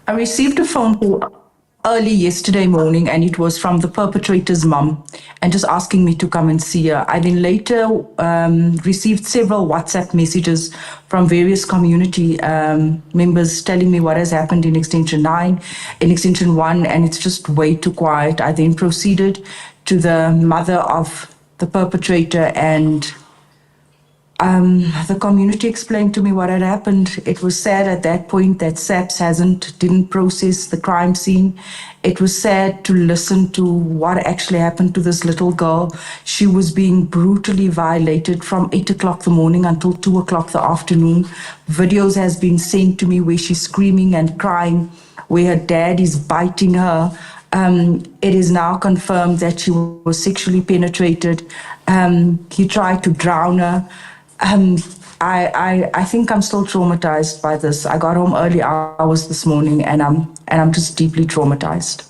I received a phone call early yesterday morning, and it was from the perpetrator's mum, and just asking me to come and see her. I then later received several WhatsApp messages from various community members telling me what has happened in Extension 9, in Extension 1, and it's just way too quiet. I then proceeded to the mother of the perpetrator, and the community explained to me what had happened. It was sad at that point that SAPS didn't process the crime scene. It was sad to listen to what actually happened to this little girl. She was being brutally violated from 8 o'clock the morning until 2 o'clock the afternoon. Videos has been sent to me where she's screaming and crying, where her dad is biting her. It is now confirmed that she was sexually penetrated. He tried to drown her. I think I'm still traumatized by this. I got home early hours this morning, and I'm just deeply traumatized.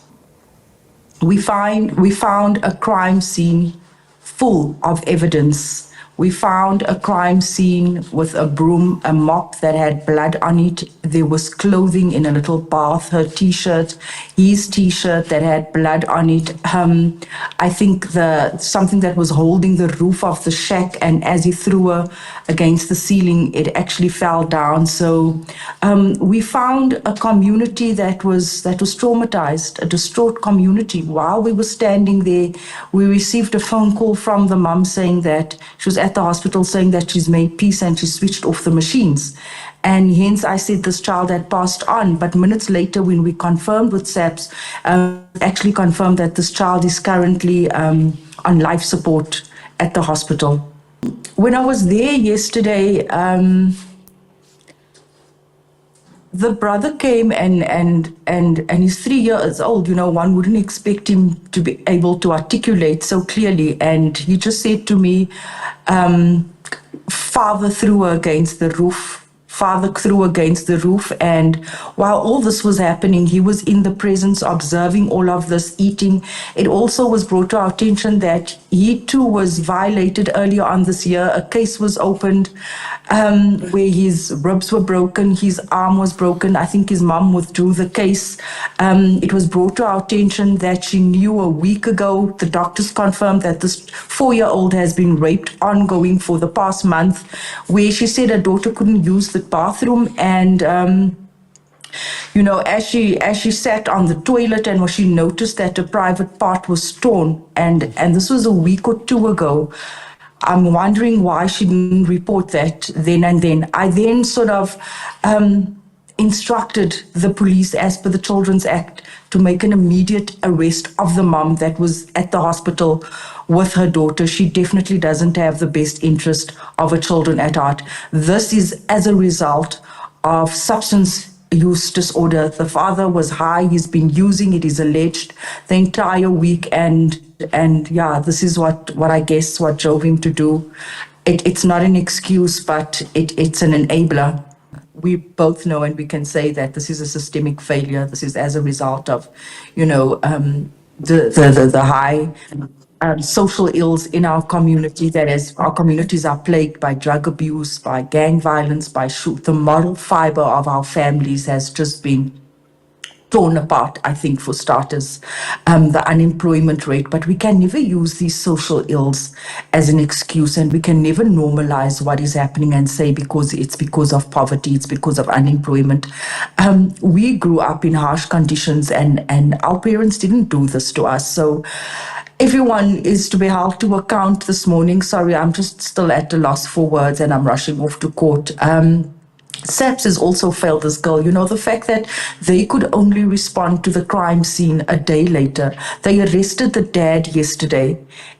We found a crime scene full of evidence. We found a crime scene with a broom, a mop that had blood on it. There was clothing in a little bath, her t-shirt, his t-shirt that had blood on it. I think something that was holding the roof of the shack, and as he threw her against the ceiling, it actually fell down. So we found a community that was traumatized, a distraught community. While we were standing there, we received a phone call from the mum saying that she was at the hospital, saying that she's made peace and she switched off the machines. And hence I said this child had passed on. But minutes later, when we confirmed with SAPS, actually confirmed that this child is currently on life support at the hospital. When I was there yesterday, the brother came and he's 3 years old. You know, one wouldn't expect him to be able to articulate so clearly. And he just said to me, father threw her against the roof. Father threw against the roof. And while all this was happening, he was in the presence, observing all of this, eating. It also was brought to our attention that he too was violated earlier on this year. A case was opened where his ribs were broken, his arm was broken. I think his mum withdrew the case. It was brought to our attention that she knew a week ago. The doctors confirmed that this 4-year-old has been raped ongoing for the past month, where she said her daughter couldn't use the bathroom, and you know, as she sat on the toilet, and she noticed that a private part was torn, and this was a week or two ago. I'm wondering why she didn't report that then and then. I then sort of instructed the police, as per the Children's Act, to make an immediate arrest of the mom that was at the hospital with her daughter. She definitely doesn't have the best interest of her children at heart. This is as a result of substance use disorder. The father was high, he's been using, it is alleged, the entire week, and yeah, this is what I guess what drove him to do. It's not an excuse, but it's an enabler. We both know, and we can say that this is a systemic failure. This is as a result of, you know, the high social ills in our community. That is, our communities are plagued by drug abuse, by gang violence, by the moral fiber of our families has just been torn apart, I think, for starters, the unemployment rate. But we can never use these social ills as an excuse, and we can never normalize what is happening and say it's because of poverty, it's because of unemployment. We grew up in harsh conditions, and our parents didn't do this to us. So everyone is to be held to account this morning. Sorry, I'm just still at a loss for words, and I'm rushing off to court. SAPS has also failed this girl. You know, the fact that they could only respond to the crime scene a day later. They arrested the dad yesterday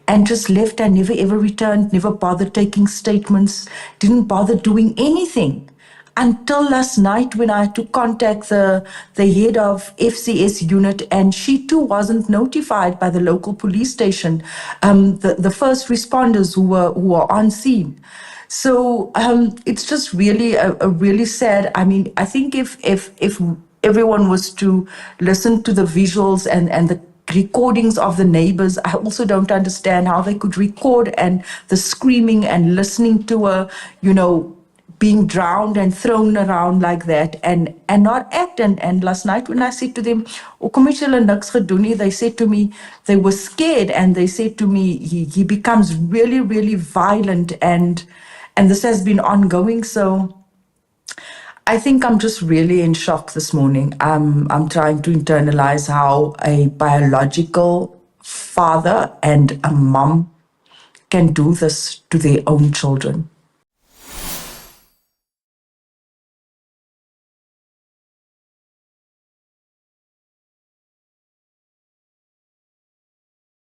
and just left and never ever returned, never bothered taking statements, didn't bother doing anything. Until last night, when I had to contact the head of FCS unit, and she too wasn't notified by the local police station, the first responders who were on scene. So it's just really a really sad. I mean, I think if everyone was to listen to the visuals and the recordings of the neighbors, I also don't understand how they could record and the screaming and listening to her, you know, being drowned and thrown around like that and not act. And last night when I said to them, "Hoekom het julle niks gedoen nie?" They said to me, they were scared, and they said to me, he becomes really, really violent, and this has been ongoing. So I think I'm just really in shock this morning. I'm trying to internalize how a biological father and a mom can do this to their own children.